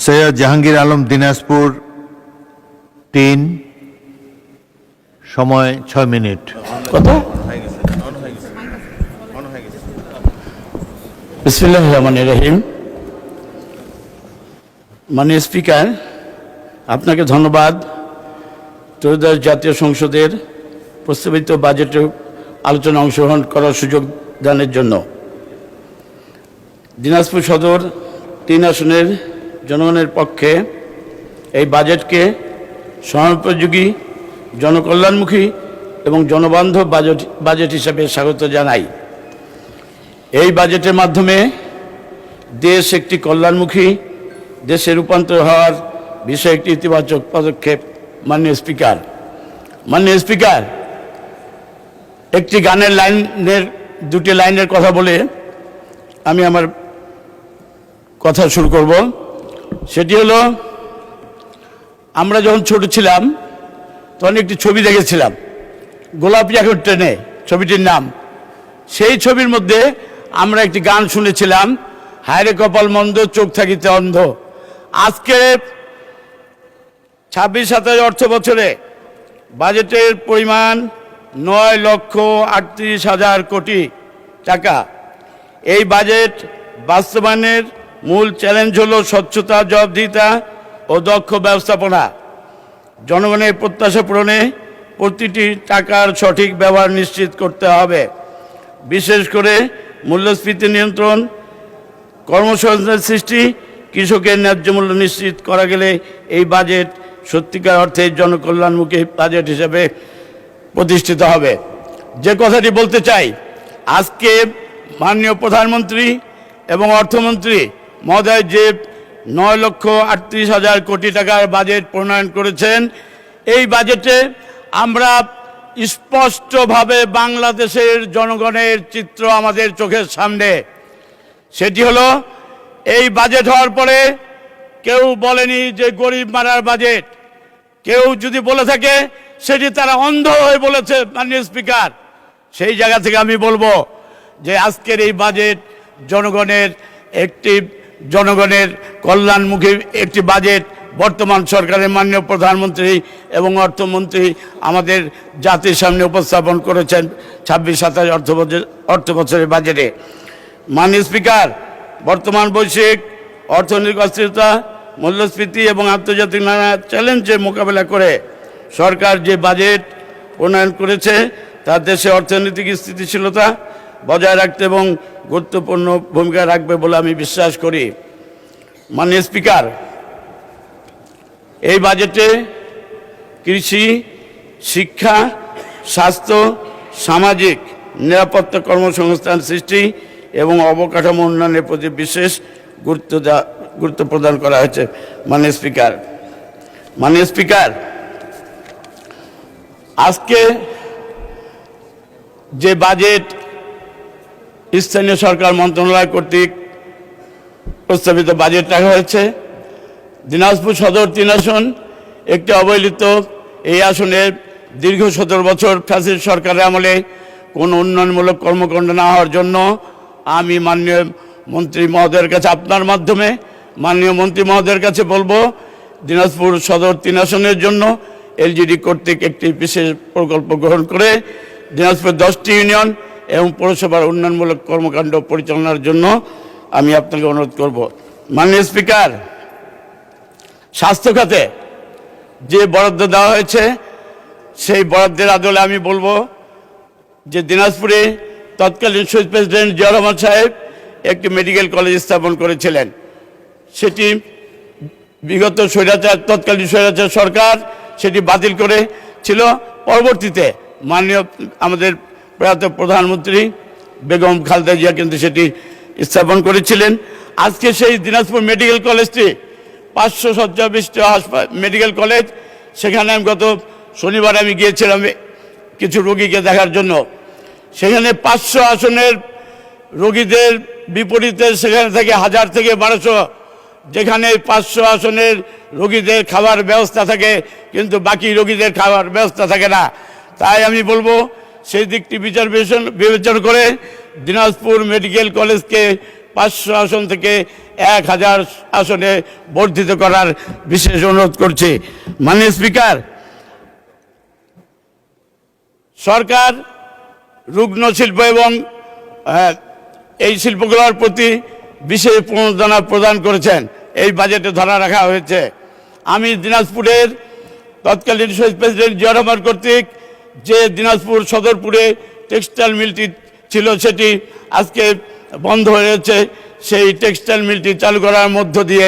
সৈয়দ জাহাঙ্গীর আলম, দিনাজপুর ৩, সময় ৬ মিনিট। কত? বিসমিল্লাহির রহমানির রহিম। মাননীয় স্পিকার, আপনাকে ধন্যবাদ ত্রয়োদশ জাতীয় সংসদের প্রস্তাবিত বাজেটের আলোচনা অংশগ্রহণ করার সুযোগ দানের জন্য। দিনাজপুর সদর ৩ আসনের জনগণের পক্ষে এই বাজেটকে সময়োপযোগী, জনকল্যাণমুখী এবং জনবান্ধব বাজেট হিসাবে স্বাগত জানাই। এই বাজেটের মাধ্যমে দেশ একটি কল্যাণমুখী দেশে রূপান্তর হওয়ার বিষয়ে একটি ইতিবাচক পদক্ষেপ। মাননীয় স্পিকার, একটি গানের দুটি লাইনের কথা বলে আমি আমার কথা শুরু করব। সেটি হলো, আমরা যখন ছোট ছিলাম তখন একটি ছবি দেখেছিলাম, গোলাপি এখন ট্রেনে, ছবিটির নাম। সেই ছবির মধ্যে আমরা একটি গান শুনেছিলাম, হায়রে কপাল মন্দ চোখ থাকিতে অন্ধ। আজকে ২৬-২৭ অর্থ বছরে বাজেটের পরিমাণ ৯,৩৮,০০০ কোটি টাকা। এই বাজেট বাস্তবায়নের মূল চ্যালেঞ্জ হলো স্বচ্ছতা, জবাবদিহিতা ও দক্ষ ব্যবস্থাপনা। জনগণের প্রত্যাশা পূরণে প্রতিটি টাকার সঠিক ব্যবহার নিশ্চিত করতে হবে। বিশেষ করে মূল্যস্ফীতি নিয়ন্ত্রণ, কর্মসংস্থান সৃষ্টি, কৃষকের ন্যায্য মূল্য নিশ্চিত করা গেলে এই বাজেট সত্যিকার অর্থে জনকল্যাণমুখী বাজেট হিসেবে প্রতিষ্ঠিত হবে। যে কথাটি বলতে চাই, আজকে মাননীয় প্রধানমন্ত্রী এবং অর্থমন্ত্রী মহোদয় যে ৯,৩৮,০০০ কোটি টাকার বাজেট প্রণয়ন করেছেন, এই বাজেটে আমরা স্পষ্টভাবে বাংলাদেশের জনগণের চিত্র আমাদের চোখের সামনে। সেটি হলো, এই বাজেট হওয়ার পরে কেউ বলেনি যে গরিব মারার বাজেট। কেউ যদি বলে থাকে সেটি তারা অন্ধ হয়ে বলেছে। মাননীয় স্পিকার, সেই জায়গা থেকে আমি বলবো যে আজকের এই বাজেট জনগণের কল্যাণমুখী একটি বাজেট। বর্তমান সরকারের মাননীয় প্রধানমন্ত্রী এবং অর্থমন্ত্রী আমাদের জাতির সামনে উপস্থাপন করেছেন ২৬-২৭ অর্থ বছরের বাজেটে। মাননীয় স্পিকার, বর্তমান বৈশ্বিক অর্থনৈতিক অস্থিরতা, মূল্যস্ফীতি এবং আন্তর্জাতিক নানা চ্যালেঞ্জের মোকাবেলা করে সরকার যে বাজেট প্রণয়ন করেছে তা দেশে অর্থনৈতিক স্থিতিশীলতা বজায় রাখতে এবং গুরুত্বপূর্ণ ভূমিকা রাখবে বলে আমি বিশ্বাস করি। মাননীয় স্পিকার, এই বাজেটে কৃষি, শিক্ষা, স্বাস্থ্য, সামাজিক নিরাপত্তা, কর্মসংস্থান সৃষ্টি এবং অবকাঠামো উন্নয়নের প্রতি বিশেষ গুরুত্ব প্রদান করা হয়েছে। মাননীয় স্পিকার, আজকে যে বাজেট স্থানীয় সরকার মন্ত্রণালয় কর্তৃক প্রস্তাবিত বাজেট রাখা হয়েছে, দিনাজপুর সদর ৩ আসন একটি অবহেলিত। এই আসনের দীর্ঘ ১৭ বছর ফ্যাসিস্ট সরকারের আমলে কোনো উন্নয়নমূলক কর্মকাণ্ড না হওয়ার জন্য আমি মাননীয় মন্ত্রী মহোদয়ের কাছে, আপনার মাধ্যমে মাননীয় মন্ত্রী মহোদয়ের কাছে বলবো, দিনাজপুর সদর ৩ আসনের জন্য এলজিডি কর্তৃক একটি বিশেষ প্রকল্প গ্রহণ করে দিনাজপুর 10টি ইউনিয়ন এবং পৌরসভার উন্নয়নমূলক কর্মকাণ্ড পরিচালনার জন্য আমি আপনাকে অনুরোধ করব। মাননীয় স্পিকার, স্বাস্থ্য খাতে যে বরাদ্দ দেওয়া হয়েছে সেই বরাদ্দের আদলে আমি বলবো যে দিনাজপুরে তৎকালীন শহীদ প্রেসিডেন্ট জিয়া রহমান সাহেব একটি মেডিকেল কলেজ স্থাপন করেছিলেন। সেটি বিগত তৎকালীন স্বৈরাচার সরকার সেটি বাতিল করেছিল। পরবর্তীতে মাননীয় আমাদের প্রয়াত প্রধানমন্ত্রী বেগম খালেদা জিয়া কিন্তু সেটি স্থাপন করেছিলেন। আজকে সেই দিনাজপুর মেডিকেল কলেজটি 500 শয্যা বিশিষ্ট মেডিকেল কলেজ। সেখানে আমি গত শনিবার গিয়েছিলাম কিছু রোগীকে দেখার জন্য। সেখানে 500 আসনের রোগীদের বিপরীতে সেখানে থেকে 1000 থেকে 1200, যেখানে 500 আসনের রোগীদের খাবার ব্যবস্থা থাকে কিন্তু বাকি রোগীদের খাবার ব্যবস্থা থাকে না। তাই আমি বলবো সেই দিকটি বিবেচনা করে দিনাজপুর মেডিকেল কলেজকে 500 আসন থেকে 1000 আসনে বর্ধিত করার বিশেষ অনুরোধ করছি। মাননীয় স্পিকার, সরকার রুগ্ন শিল্প এবং এই শিল্পগুলোর প্রতি বিশেষ প্রণোদনা প্রদান করেছেন, এই বাজেটে ধরা রাখা হয়েছে। আমি দিনাজপুরের তৎকালীন শহীদ প্রেসিডেন্ট জিয়া রহমান কর্তৃক যে দিনাজপুর সদরপুরে টেক্সটাইল মিলটি ছিল সেটি আজকে বন্ধ হয়েছে। সেই টেক্সটাইল মিলটি চালু করার মধ্য দিয়ে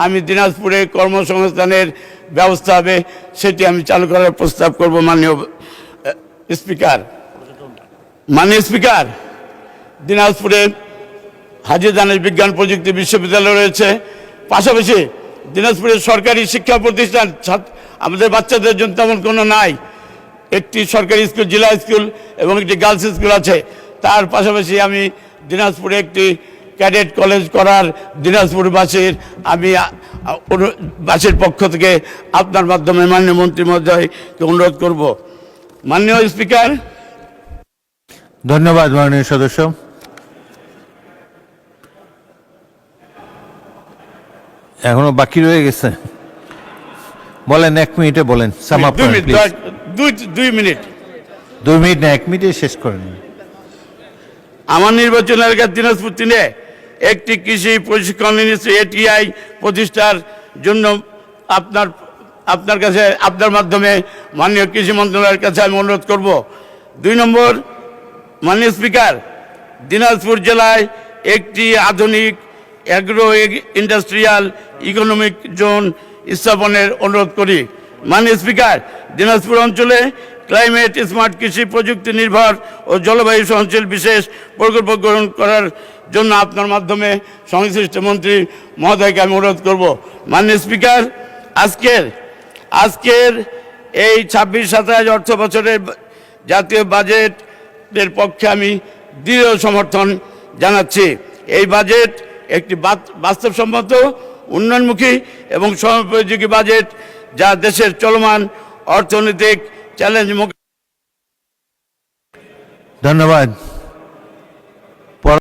আমি দিনাজপুরে কর্মসংস্থানের ব্যবস্থা হবে সেটি আমি চালু করার প্রস্তাব করব। মাননীয় স্পিকার, দিনাজপুরে হাজী দানেশ বিজ্ঞান প্রযুক্তি বিশ্ববিদ্যালয় রয়েছে। পাশাপাশি দিনাজপুরের সরকারি শিক্ষা প্রতিষ্ঠান আমাদের বাচ্চাদের জন্য তেমন কোনো নাই। একটি সরকারি স্কুল, জেলা স্কুল এবং একটি গার্লস স্কুল আছে। তার পাশাপাশি আমি দিনাজপুরে একটি ক্যাডেট কলেজ করার দিনাজপুরবাসীর বাসীর পক্ষ থেকে আপনার মাধ্যমে মাননীয় মন্ত্রী মহোদয়কে অনুরোধ করব। মাননীয় স্পিকার, ধন্যবাদ মাননীয় সদস্য। এখনো বাকি রয়ে গেছে, বলেন 1 মিনিটে বলেন। সাম আপ করেন প্লিজ। 2 মিনিট। 2 মিনিট না, 1 মিনিটে শেষ করেন। আমার নির্বাচন এলাকা দিনাজপুর 3-এ একটি কৃষি প্রশিক্ষণ এটিআই প্রতিষ্ঠার জন্য আপনার কাছে, আপনার মাধ্যমে মাননীয় কৃষি মন্ত্রণালয়ের কাছে আমি অনুরোধ করব। 2 নম্বর, মাননীয় স্পিকার, দিনাজপুর জেলায় একটি আধুনিক অ্যাগ্রো ইন্ডাস্ট্রিয়াল ইকোনমিক জোন স্থাপনের অনুরোধ করি। মাননীয় স্পিকার, দিনাজপুর অঞ্চলে ক্লাইমেট স্মার্ট কৃষি প্রযুক্তি নির্ভর ও জলবায়ু সহনশীল বিশেষ প্রকল্প গ্রহণ করার জন্য আপনার মাধ্যমে সংশ্লিষ্ট মন্ত্রী মহোদয়কে আমি অনুরোধ করব। মাননীয় স্পিকার, আজকের এই 26-27 অর্থ বছরের জাতীয় বাজেটের পক্ষে আমি দৃঢ় সমর্থন জানাচ্ছি। এই বাজেট একটি বাস্তবসম্মত, উন্নয়নমুখী এবং সময়োপযোগী বাজেট, যা দেশের চলমান অর্থনৈতিক চ্যালেঞ্জ। ধন্যবাদ।